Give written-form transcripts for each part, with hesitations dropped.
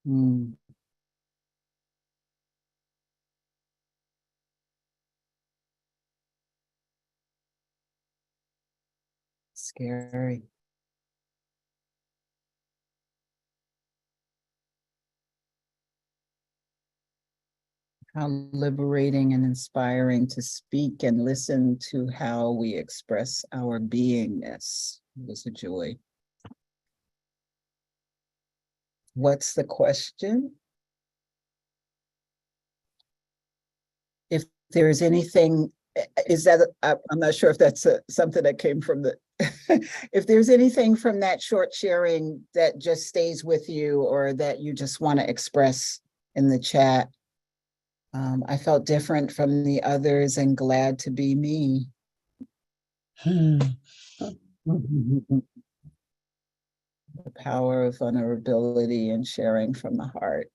Mm. Scary. How liberating and inspiring to speak and listen to how we express our beingness. It was a joy. What's the question? If there's anything, is that, I'm not sure if that's something that came from the, if there's anything from that short sharing that just stays with you or that you just want to express in the chat. I felt different from the others and glad to be me. The power of vulnerability and sharing from the heart.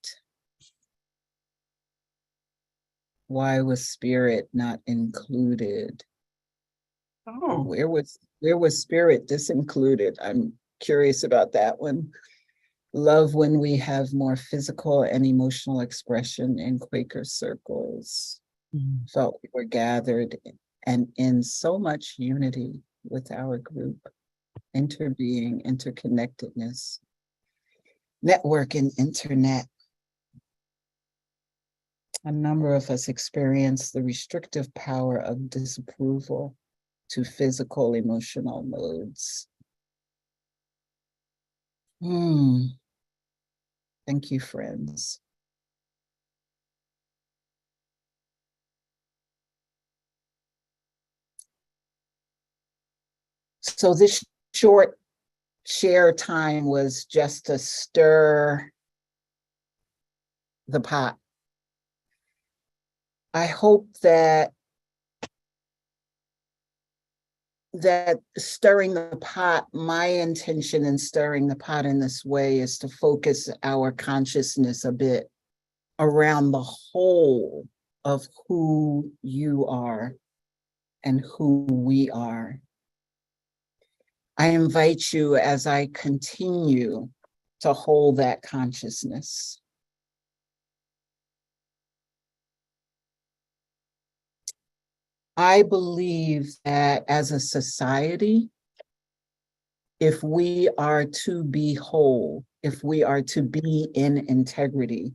Why was spirit not included? Oh, Where was spirit disincluded? I'm curious about that one. Love when we have more physical and emotional expression in Quaker circles. Felt we were gathered and in so much unity with our group, interbeing, interconnectedness, network and internet. A number of us experience the restrictive power of disapproval to physical, emotional modes. Thank you, friends. So this short share time was just to stir the pot. I hope that stirring the pot, my intention in stirring the pot in this way is to focus our consciousness a bit around the whole of who you are and who we are. I invite you as I continue to hold that consciousness. I believe that as a society, if we are to be whole, if we are to be in integrity,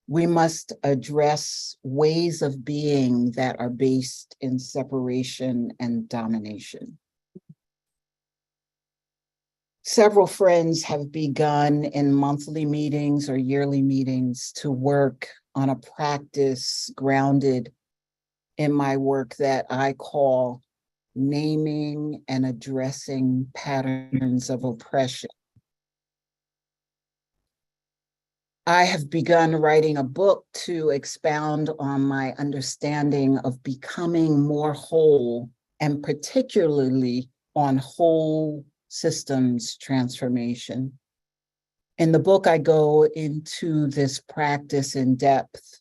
we must address ways of being that are based in separation and domination. Several friends have begun in monthly meetings or yearly meetings to work on a practice grounded in my work that I call naming and addressing patterns of oppression. I have begun writing a book to expound on my understanding of becoming more whole, and particularly on whole systems transformation. In the book, I go into this practice in depth.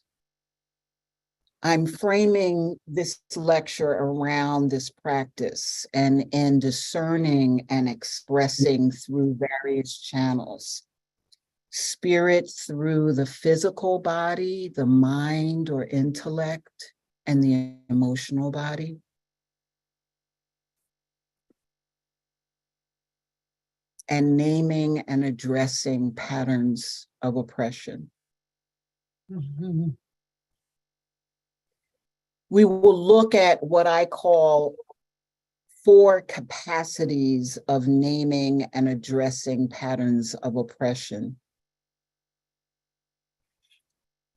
I'm framing this lecture around this practice and in discerning and expressing through various channels. Spirit through the physical body, the mind or intellect, and the emotional body. And naming and addressing patterns of oppression. We will look at what I call 4 capacities of naming and addressing patterns of oppression.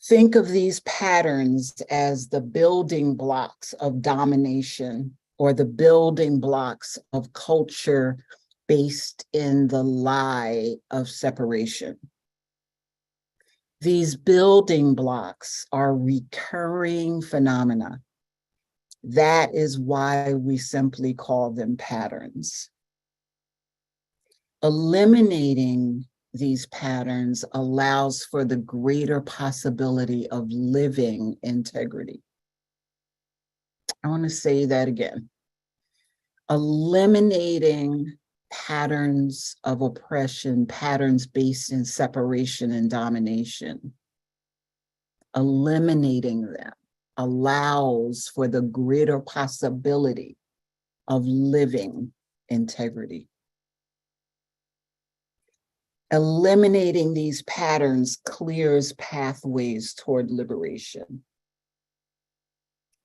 Think of these patterns as the building blocks of domination or the building blocks of culture based in the lie of separation. These building blocks are recurring phenomena. That is why we simply call them patterns. Eliminating these patterns allows for the greater possibility of living integrity. I want to say that again. Eliminating patterns of oppression, patterns based in separation and domination. Eliminating them allows for the greater possibility of living integrity. Eliminating these patterns clears pathways toward liberation.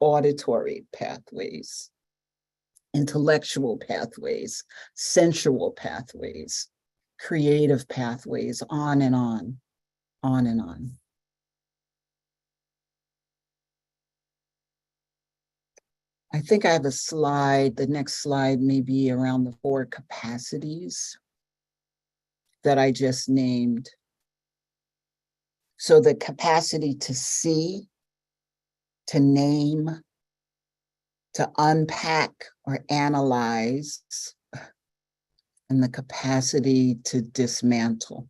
Auditory pathways, intellectual pathways, sensual pathways, creative pathways, on and on, on and on. I think I have a slide. The next slide may be around the 4 capacities that I just named. So the capacity to see, to name, to unpack or analyze, and the capacity to dismantle.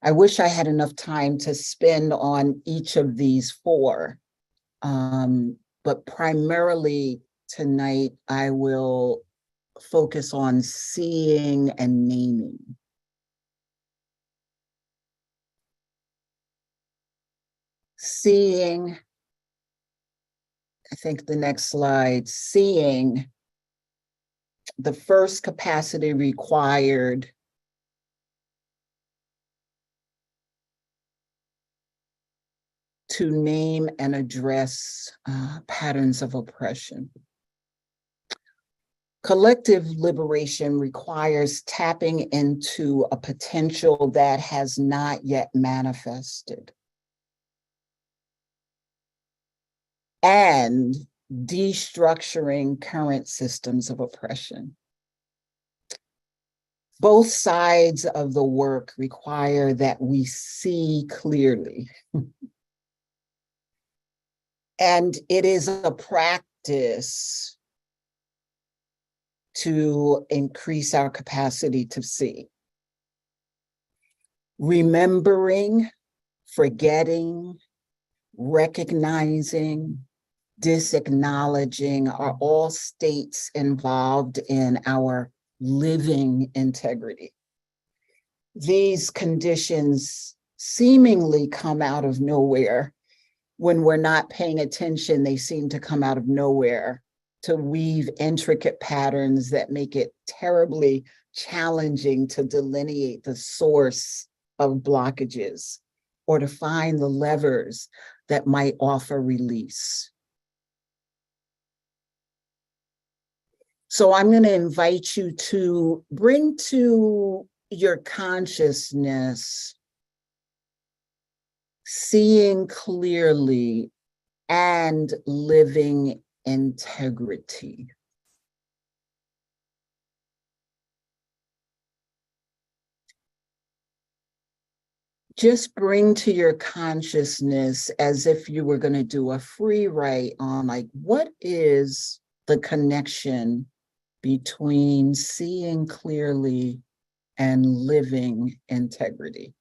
I wish I had enough time to spend on each of these 4, but primarily tonight I will focus on seeing and naming. Seeing, I think the next slide, seeing, the first capacity required to name and address patterns of oppression. Collective liberation requires tapping into a potential that has not yet manifested and destructuring current systems of oppression. Both sides of the work require that we see clearly. And it is a practice to increase our capacity to see. Remembering, forgetting, recognizing, disacknowledging are all states involved in our living integrity. These conditions seemingly come out of nowhere. When we're not paying attention, they seem to come out of nowhere to weave intricate patterns that make it terribly challenging to delineate the source of blockages or to find the levers that might offer release. So I'm going to invite you to bring to your consciousness seeing clearly and living integrity. Just bring to your consciousness as if you were going to do a free write on, like, what is the connection between seeing clearly and living integrity?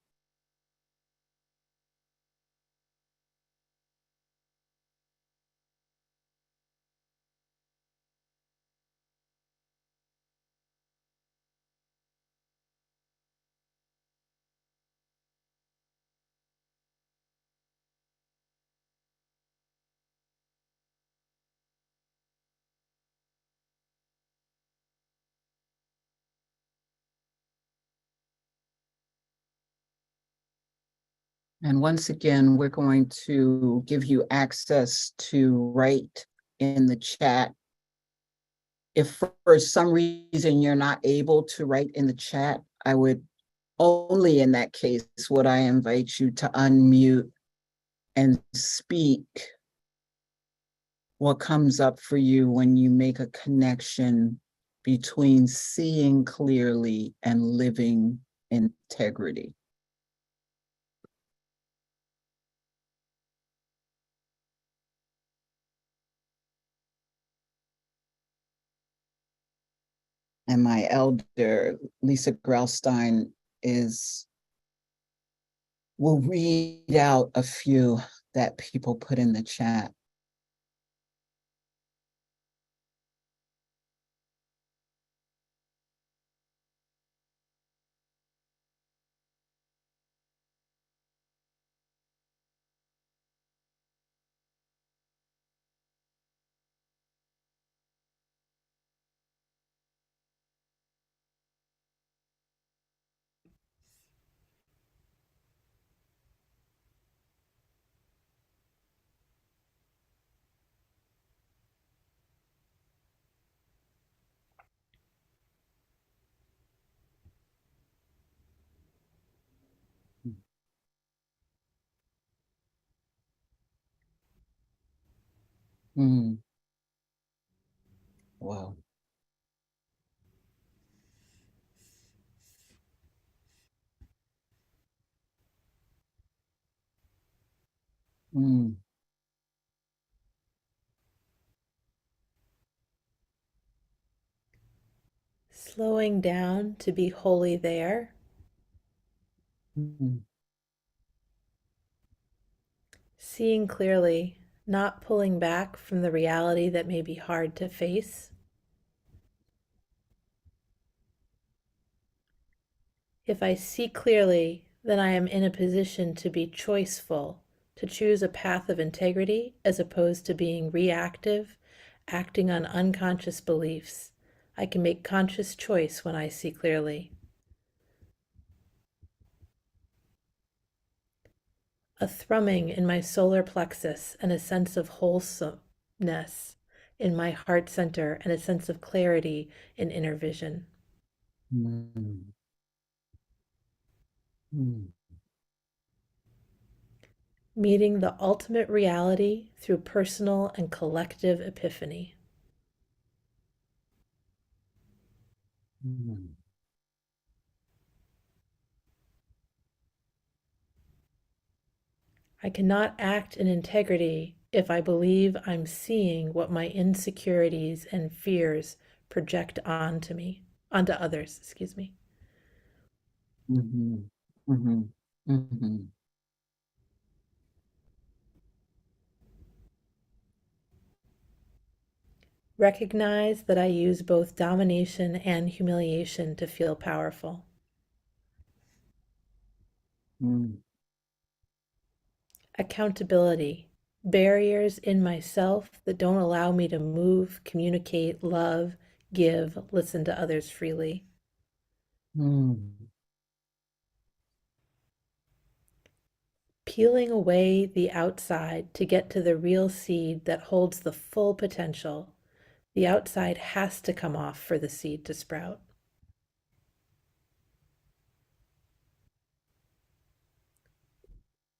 And once again, we're going to give you access to write in the chat. If for some reason you're not able to write in the chat, I would only in that case would I invite you to unmute and speak what comes up for you when you make a connection between seeing clearly and living integrity. And my elder, Lisa Graustein, will read out a few that people put in the chat. Mm. Wow. Mm. Slowing down to be wholly there, Mm. seeing clearly, not pulling back from the reality that may be hard to face. If I see clearly, then I am in a position to be choiceful, to choose a path of integrity as opposed to being reactive, acting on unconscious beliefs. I can make conscious choice when I see clearly. A thrumming in my solar plexus and a sense of wholesomeness in my heart center and a sense of clarity in inner vision. Mm. Mm. Meeting the ultimate reality through personal and collective epiphany. Mm. I cannot act in integrity if I believe I'm seeing what my insecurities and fears project onto others, excuse me. Mhm. Mhm. Mhm. Recognize that I use both domination and humiliation to feel powerful. Mm. Accountability, barriers in myself that don't allow me to move, communicate, love, give, listen to others freely. Mm. Peeling away the outside to get to the real seed that holds the full potential. The outside has to come off for the seed to sprout.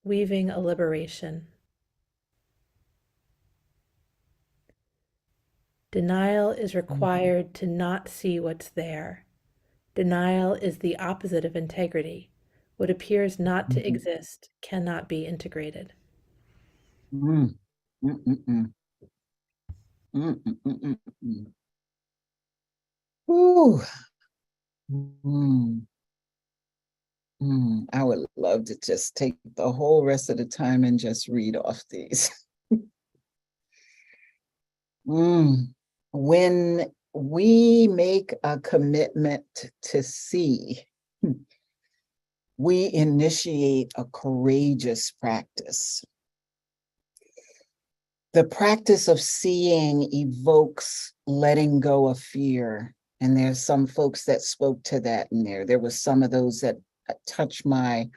Weaving a liberation. Denial is Mhm. required to not see what's there. Denial is the opposite of integrity. What appears not to Mhm. exist cannot be integrated. Mm. Mm. Mm. Mm. Mm. Mm. Mm. Mm. Ooh. Mm. Mm. I would love to just take the whole rest of the time and just read off these. Mm. When we make a commitment to see, we initiate a courageous practice. The practice of seeing evokes letting go of fear. And there's some folks that spoke to that in there. There was some of those that touched my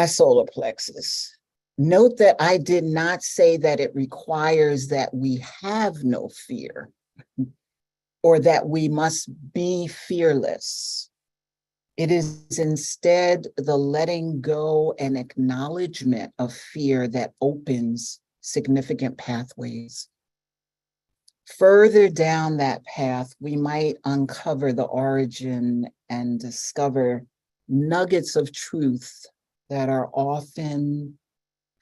solar plexus. Note that I did not say that it requires that we have no fear or that we must be fearless. It is instead the letting go and acknowledgement of fear that opens significant pathways. Further down that path, we might uncover the origin and discover nuggets of truth that are often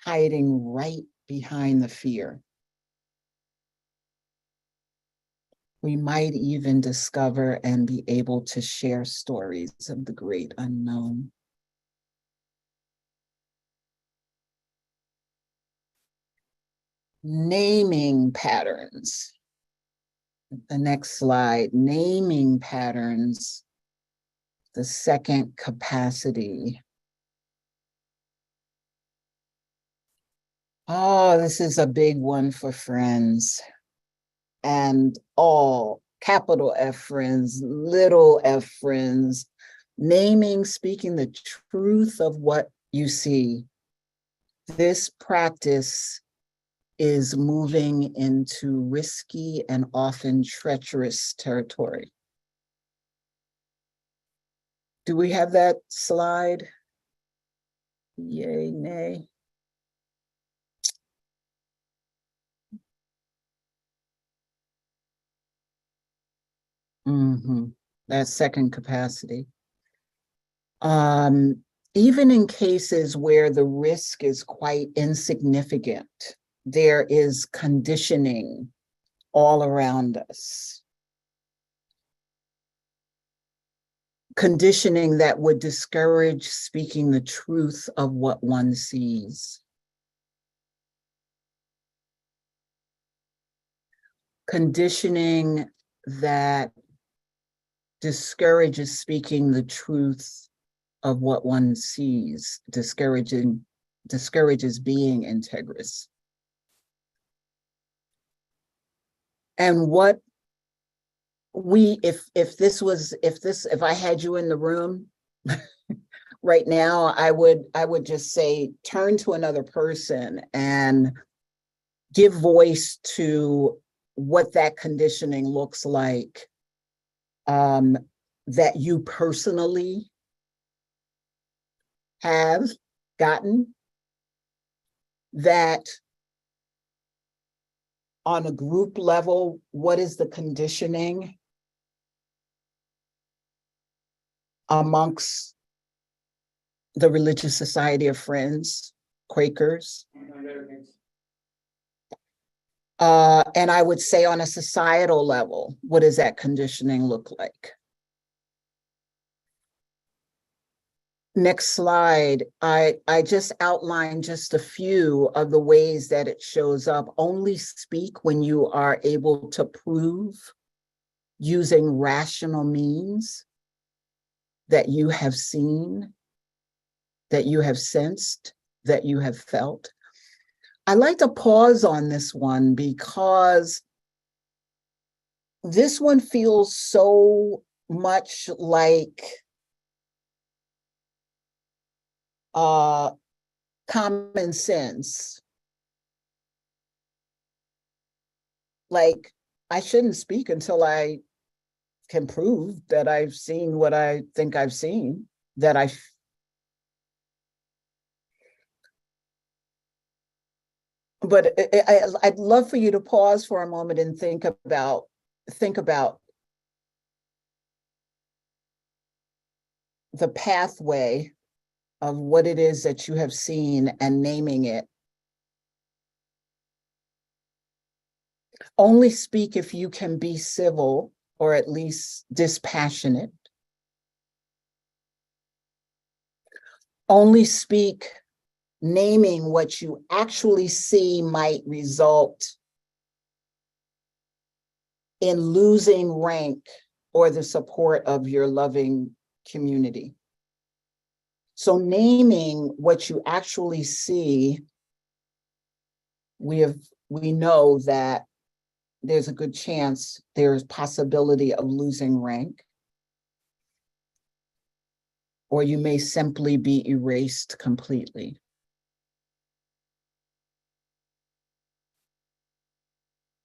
hiding right behind the fear. We might even discover and be able to share stories of the great unknown. Naming patterns. The next slide, naming patterns, the second capacity. Oh, this is a big one for friends and all capital F friends, little f friends. Naming, speaking the truth of what you see. This practice is moving into risky and often treacherous territory. Do we have that slide? Yay, nay. That second capacity. Even in cases where the risk is quite insignificant, there is conditioning all around us. Conditioning that would discourage speaking the truth of what one sees. Conditioning that discourages speaking the truth of what one sees, discourages being integrous. And what if I had you in the room right now, I would just say, turn to another person and give voice to what that conditioning looks like, that you personally have gotten, that on a group level, what is the conditioning amongst the Religious Society of Friends, Quakers? And I would say on a societal level, what does that conditioning look like? Next slide. I just outlined just a few of the ways that it shows up. Only speak when you are able to prove using rational means that you have seen, that you have sensed, that you have felt. I like to pause on this one because this one feels so much like common sense. Like, I shouldn't speak until I can prove that I've seen what I think I've seen, that but I'd love for you to pause for a moment and think about the pathway of what it is that you have seen and naming it. Only speak if you can be civil or at least dispassionate. Only speak naming what you actually see might result in losing rank or the support of your loving community. So naming what you actually see, we know that there's a good chance there's possibility of losing rank, or you may simply be erased completely.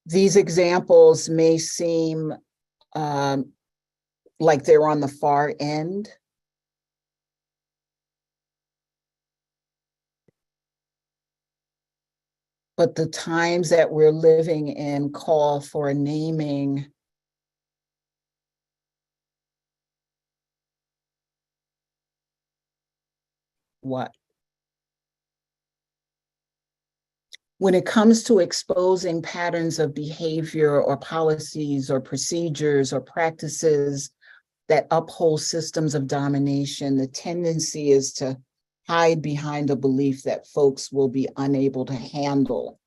These examples may seem like they're on the far end. But the times that we're living in call for naming what? When it comes to exposing patterns of behavior or policies or procedures or practices that uphold systems of domination, the tendency is to hide behind a belief that folks will be unable to handle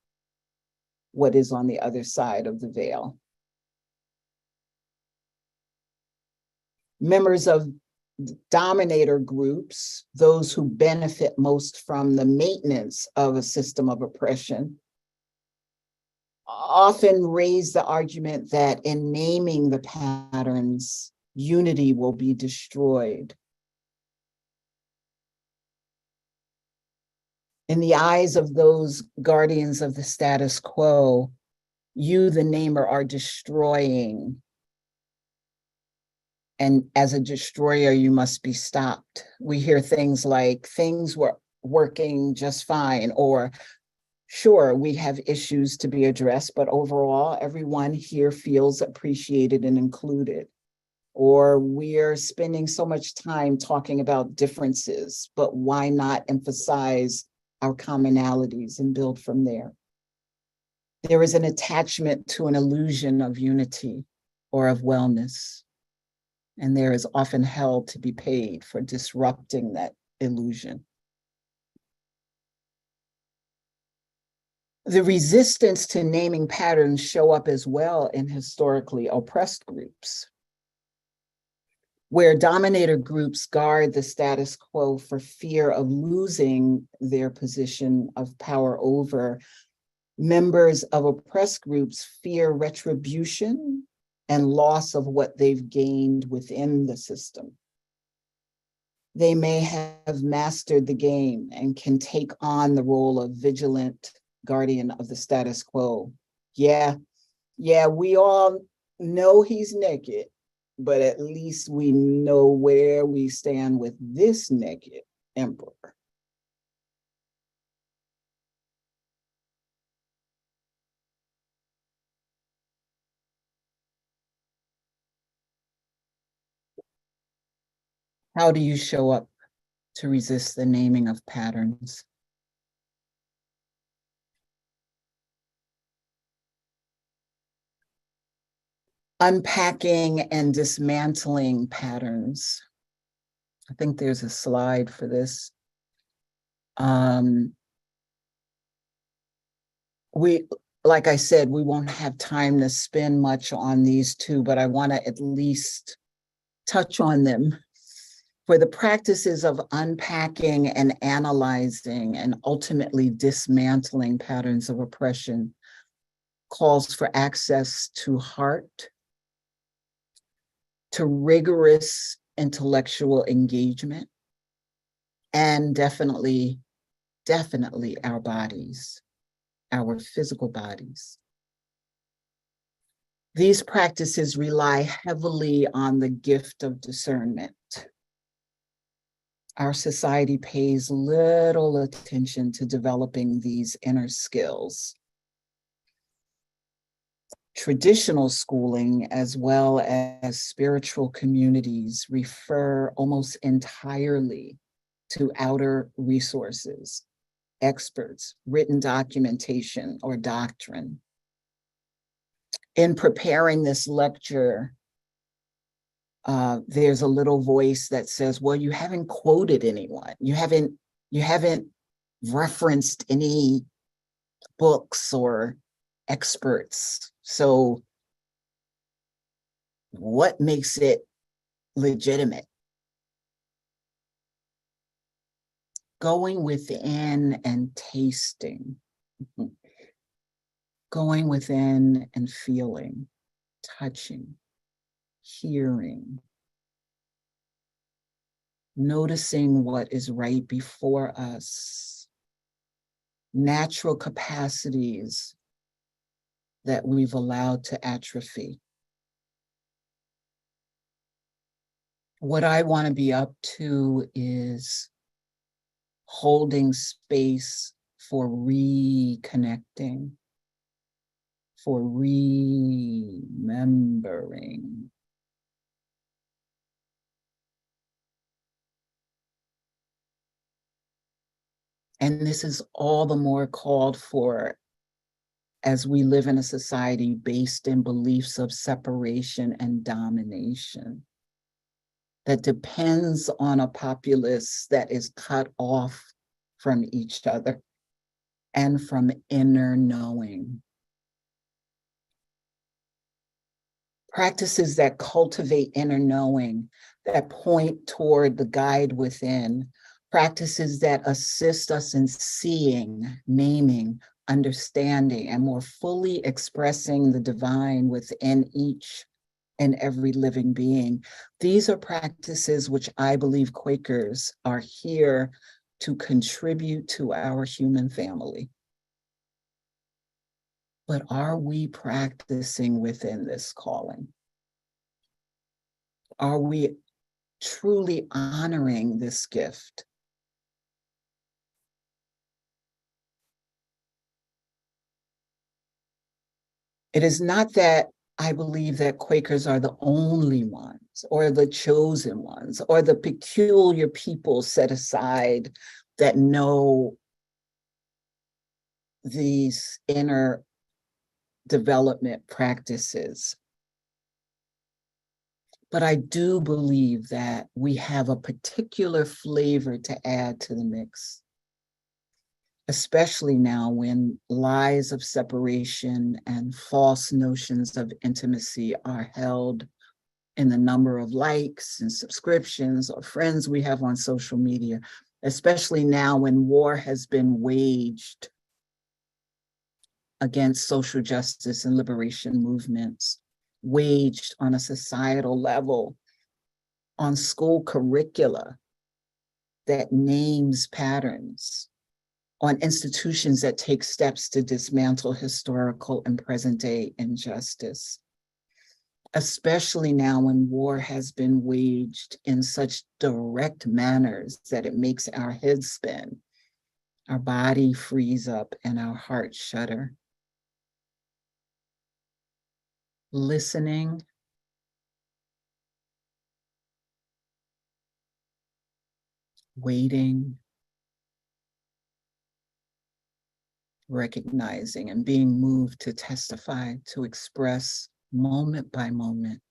what is on the other side of the veil. Members of dominator groups, those who benefit most from the maintenance of a system of oppression, often raise the argument that in naming the patterns, unity will be destroyed. In the eyes of those guardians of the status quo, you, the namer, are destroying. And as a destroyer, you must be stopped. We hear things like, things were working just fine, or sure, we have issues to be addressed, but overall, everyone here feels appreciated and included. or we're spending so much time talking about differences, but why not emphasize our commonalities and build from there? There is an attachment to an illusion of unity or of wellness, and there is often hell to be paid for disrupting that illusion. The resistance to naming patterns show up as well in historically oppressed groups, where dominator groups guard the status quo for fear of losing their position of power over. Members of oppressed groups fear retribution and loss of what they've gained within the system. They may have mastered the game and can take on the role of vigilant guardian of the status quo. Yeah, we all know he's naked, but at least we know where we stand with this naked emperor. How do you show up to resist the naming of patterns? Unpacking and dismantling patterns. I think there's a slide for this. Like I said, we won't have time to spend much on these two, but I want to at least touch on them. For the practices of unpacking and analyzing and ultimately dismantling patterns of oppression calls for access to heart, to rigorous intellectual engagement, and definitely our bodies, our physical bodies. These practices rely heavily on the gift of discernment. Our society pays little attention to developing these inner skills. Traditional schooling, as well as spiritual communities, refer almost entirely to outer resources, experts, written documentation, or doctrine. In preparing this lecture, there's a little voice that says, well, you haven't quoted anyone. You haven't referenced any books or experts. So what makes it legitimate? Going within and tasting, going within and feeling, touching, hearing, noticing what is right before us, natural capacities that we've allowed to atrophy. What I want to be up to is holding space for reconnecting, for remembering. And this is all the more called for as we live in a society based in beliefs of separation and domination that depends on a populace that is cut off from each other and from inner knowing. Practices that cultivate inner knowing, that point toward the guide within, practices that assist us in seeing, naming, understanding, and more fully expressing the divine within each and every living being. These are practices which I believe Quakers are here to contribute to our human family. But are we practicing within this calling? Are we truly honoring this gift? It is not that I believe that Quakers are the only ones ones, or the chosen ones, or the peculiar people set aside that know these inner development practices. But I do believe that we have a particular flavor to add to the mix, especially now when lies of separation and false notions of intimacy are held in the number of likes and subscriptions or friends we have on social media, especially now when war has been waged against social justice and liberation movements, waged on a societal level, on school curricula that names patterns, on institutions that take steps to dismantle historical and present day injustice, especially now when war has been waged in such direct manners that it makes our heads spin, our body freeze up, and our hearts shudder. Listening, waiting, recognizing, and being moved to testify, to express moment by moment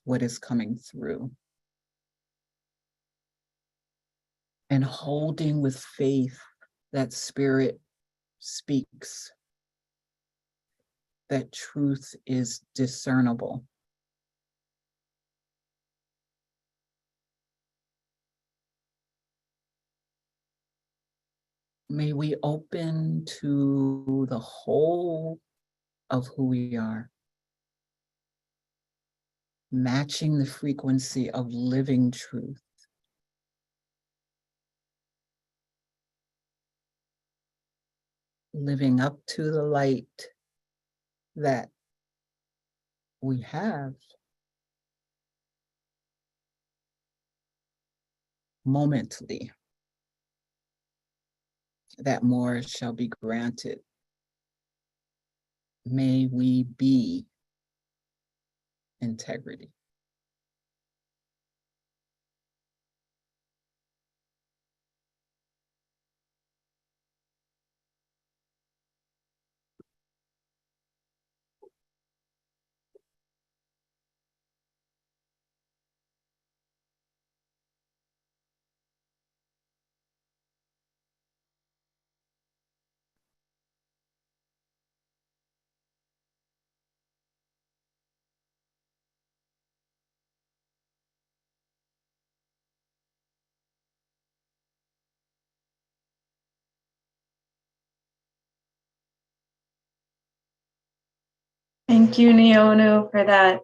what is coming through. And holding with faith that spirit speaks, that truth is discernible. May we open to the whole of who we are, matching the frequency of living truth. Living up to the light that we have, momently, that more shall be granted. May we be integrity. Thank you, Niyonu, for that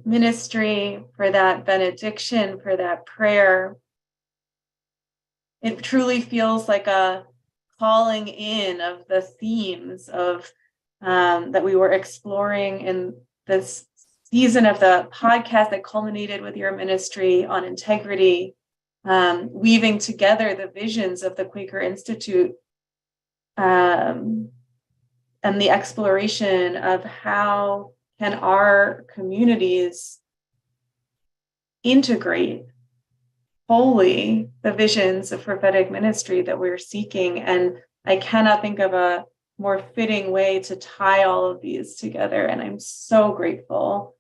ministry, for that benediction, for that prayer. It truly feels like a calling in of the themes of that we were exploring in this season of the podcast that culminated with your ministry on integrity, weaving together the visions of the Quaker Institute and the exploration of how can our communities integrate wholly the visions of prophetic ministry that we're seeking. And I cannot think of a more fitting way to tie all of these together. And I'm so grateful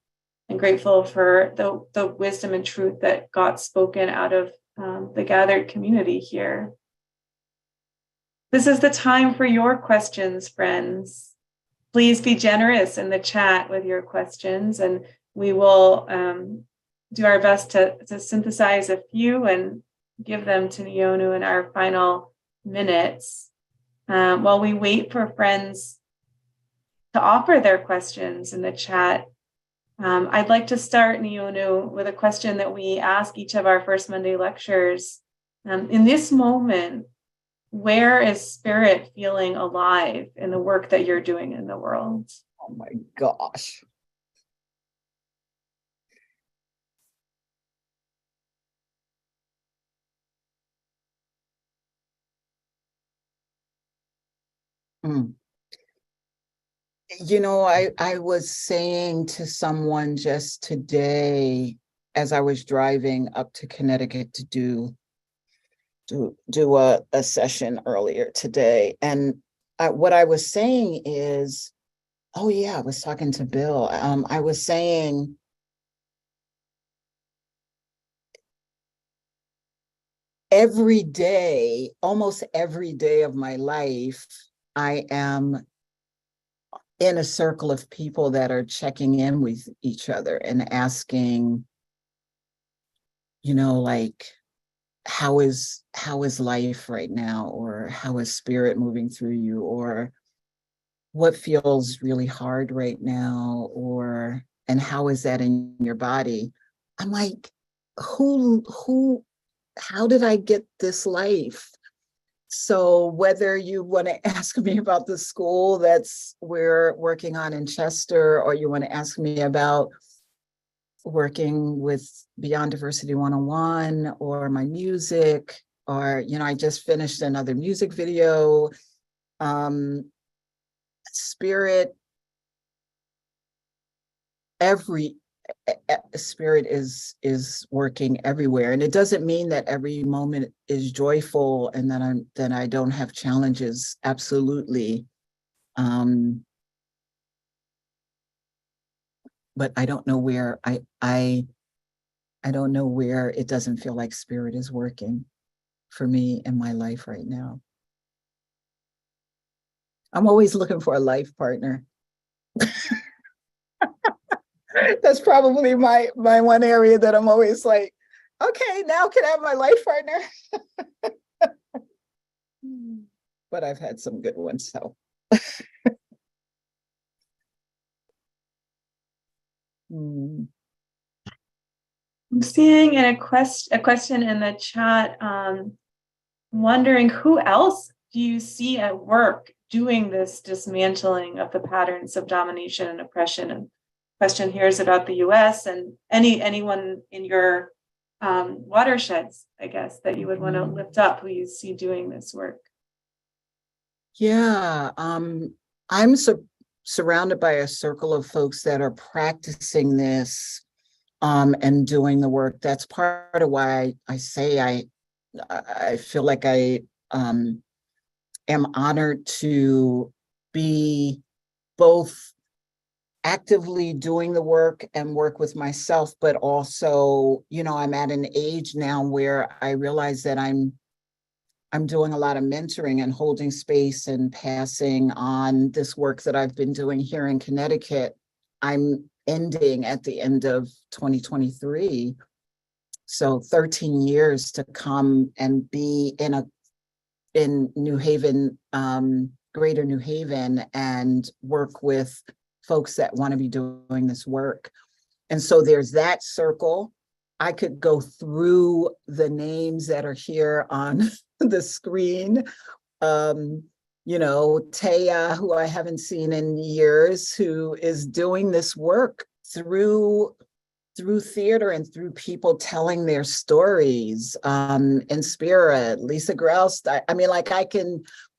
for the wisdom and truth that got spoken out of the gathered community here. This is the time for your questions, friends. Please be generous in the chat with your questions, and we will do our best to synthesize a few and give them to Niyonu in our final minutes. While we wait for friends to offer their questions in the chat, I'd like to start, Niyonu, with a question that we ask each of our First Monday lectures. In this moment, where is spirit feeling alive in the work that you're doing in the world? Oh my gosh. I was saying to someone just today as I was driving up to Connecticut to do a session earlier today. And what I was saying is, oh yeah, I was talking to Bill. I was saying, every day, almost every day of my life, I am in a circle of people that are checking in with each other and asking, like, how is life right now, or how is spirit moving through you, or what feels really hard right now, and how is that in your body? I'm like, who how did I get this life? So whether you want to ask me about the school that's we're working on in Chester, or you want to ask me about working with Beyond Diversity 101, or my music, or, I just finished another music video. Spirit, every spirit is working everywhere, and it doesn't mean that every moment is joyful and that I don't have challenges. Absolutely. But I don't know where I don't know where it doesn't feel like spirit is working for me in my life right now. I'm always looking for a life partner. That's probably my one area that I'm always like, okay, now can I have my life partner? But I've had some good ones, so. I'm seeing a question in the chat, wondering who else do you see at work doing this dismantling of the patterns of domination and oppression? And question here is about the US and anyone in your watersheds, I guess, that you would want to lift up who you see doing this work. Yeah, I'm surrounded by a circle of folks that are practicing this and doing the work. That's part of why I say I feel like I am honored to be both actively doing the work and work with myself, but also, I'm at an age now where I realize that I'm doing a lot of mentoring and holding space and passing on this work that I've been doing here in Connecticut. I'm ending at the end of 2023. So 13 years to come and be in New Haven, Greater New Haven, and work with folks that want to be doing this work. And so there's that circle. I could go through the names that are here on the screen. Taya, who I haven't seen in years, who is doing this work through theater and through people telling their stories, in spirit. Lisa Grouse,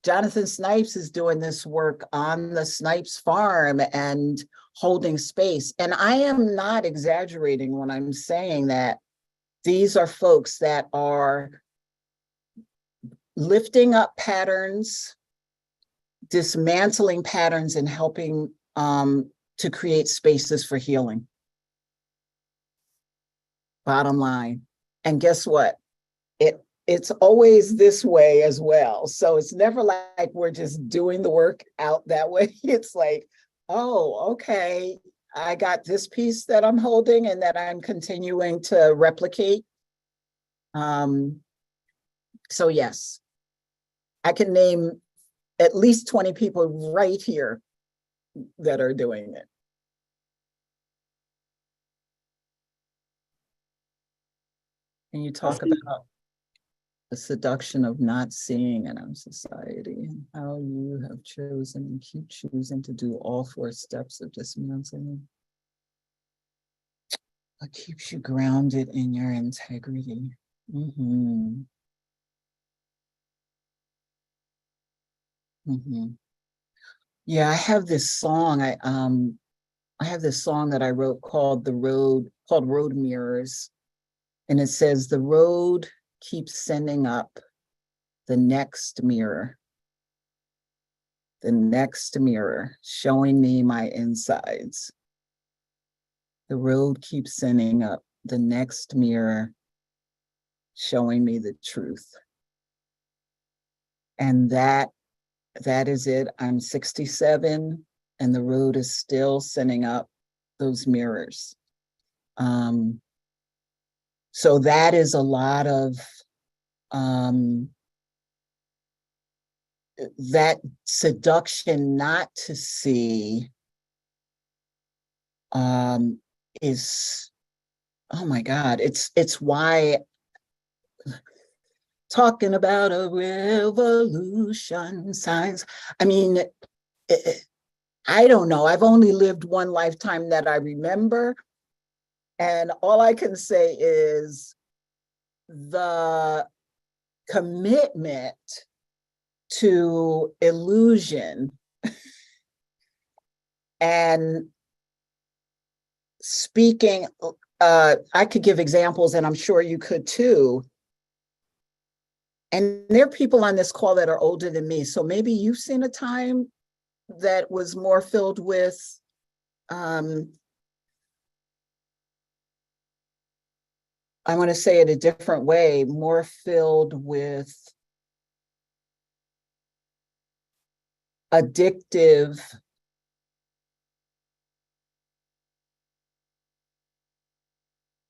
Jonathan Snipes is doing this work on the Snipes farm and holding space. And I am not exaggerating when I'm saying that these are folks that are lifting up patterns, dismantling patterns, and helping to create spaces for healing. Bottom line. And guess what? It's always this way as well. So it's never like we're just doing the work out that way. It's like, oh, okay, I got this piece that I'm holding and that I'm continuing to replicate. So yes, I can name at least 20 people right here that are doing it. And you talk about the seduction of not seeing in our society, and how you have chosen and keep choosing to do all 4 steps of dismantling. What keeps you grounded in your integrity? Mm-hmm. Mm-hmm. Yeah, I have this song. I have this song that I wrote called Road Mirrors. And it says, the road keeps sending up the next mirror, showing me my insides. The road keeps sending up the next mirror, showing me the truth. And that is it. I'm 67 and the road is still sending up those mirrors. So that is a lot of that seduction not to see is, oh my God, it's why talking about a revolution signs. I mean, I don't know. I've only lived one lifetime that I remember. And all I can say is the commitment to illusion and speaking, I could give examples and I'm sure you could too. And there are people on this call that are older than me. So maybe you've seen a time that was more filled with I want to say it a different way, more filled with addictive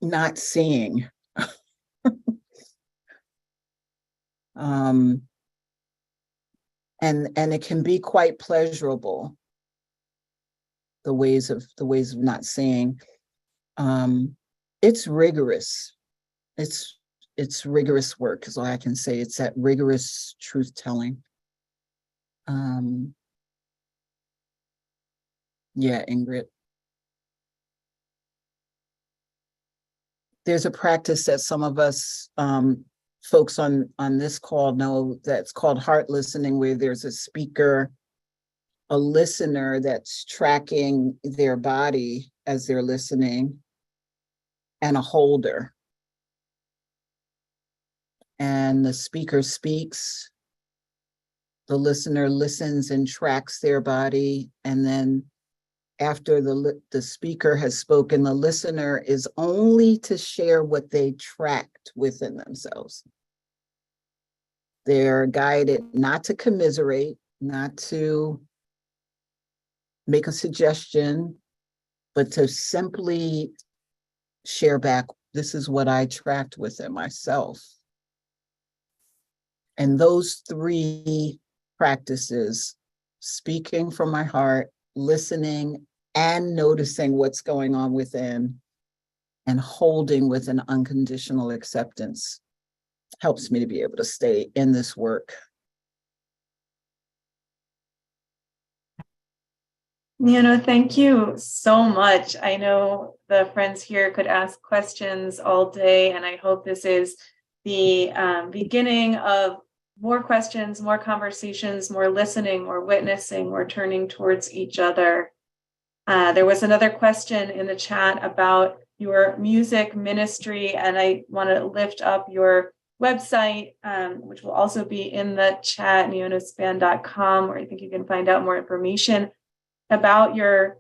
not seeing. And it can be quite pleasurable, the ways of not seeing. It's rigorous. It's rigorous work is all I can say. It's that rigorous truth telling. Yeah, Ingrid. There's a practice that some of us folks on this call know that's called heart listening, where there's a speaker, a listener that's tracking their body as they're listening, and a holder. And the speaker speaks, the listener listens and tracks their body, and then after the speaker has spoken, the listener is only to share what they tracked within themselves. They're guided not to commiserate, not to make a suggestion, but to simply share back, this is what I tracked within myself. And those three practices, speaking from my heart, listening, and noticing what's going on within, and holding with an unconditional acceptance, helps me to be able to stay in this work. Niyonu, thank you so much. I know the friends here could ask questions all day, and I hope this is the beginning of more questions, more conversations, more listening, more witnessing, more turning towards each other. There was another question in the chat about your music ministry, and I want to lift up your website, which will also be in the chat, niyonuspann.com, where I think you can find out more information about your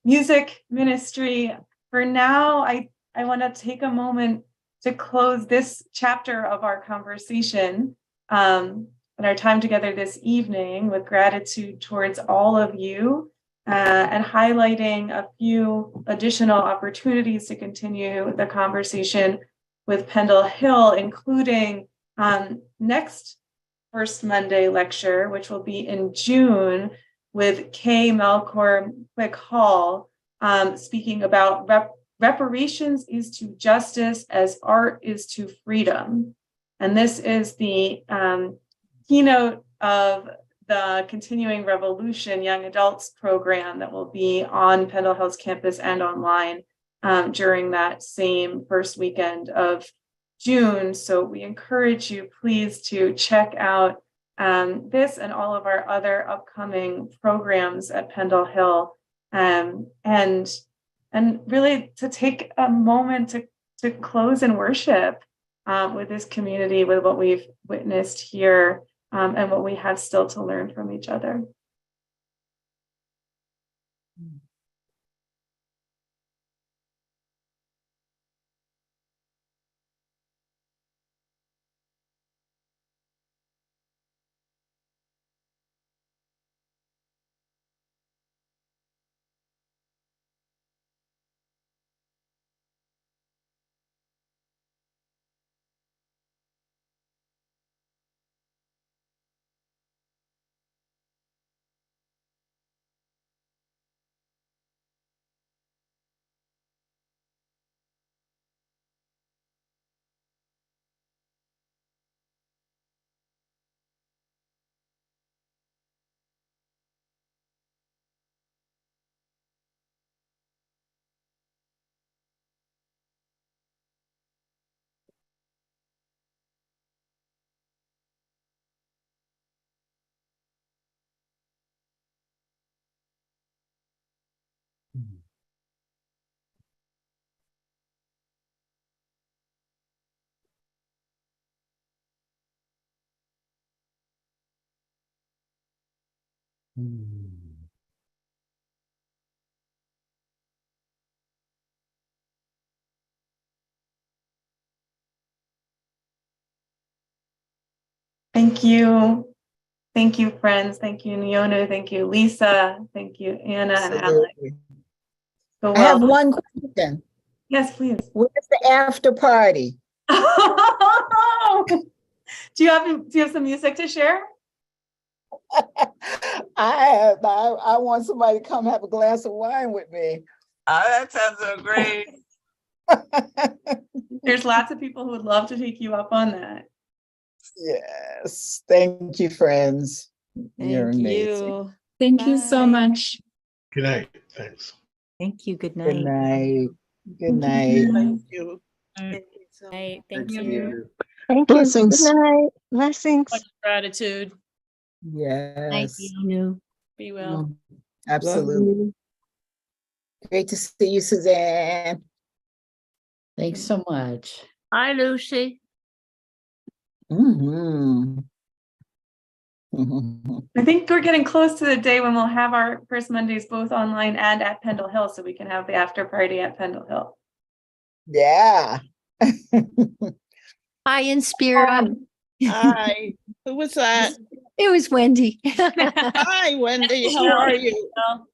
music ministry. For now, I want to take a moment to close this chapter of our conversation and our time together this evening with gratitude towards all of you, and highlighting a few additional opportunities to continue the conversation with Pendle Hill, including next First Monday lecture, which will be in June, with Kay Melchor Quick Hall, speaking about reparations is to justice as art is to freedom. And this is the keynote of the Continuing Revolution Young Adults program that will be on Pendle Hill's campus and online during that same first weekend of June. So we encourage you, please, to check out this and all of our other upcoming programs at Pendle Hill, and really to take a moment to close and worship with this community, with what we've witnessed here, and what we have still to learn from each other. Thank you. Thank you, friends. Thank you, Niyonu. Thank you, Lisa. Thank you, Anna and Alex. So I have one question. Yes, please. Where's the after party? Do you have some music to share? I want somebody to come have a glass of wine with me. Oh, that sounds so great. There's lots of people who would love to take you up on that. Yes. Thank you, friends. You're amazing. You. Thank you so much. Good night. Thanks. Thank you. Good Good night. night. Good night. Thank you. Thank you so much. Thank Thank you. you. Thank Blessings. you. Good night. Blessings. Much gratitude. Yes. Be well. Absolutely. Great to see you, Suzanne. Thanks so much. Hi, Lucy. Mhm. I think we're getting close to the day when we'll have our first Mondays both online and at Pendle Hill, so we can have the after party at Pendle Hill. Yeah. Hi, in spirit. Hi. Who was that? It was Wendy. Hi, Wendy. How are you? Well.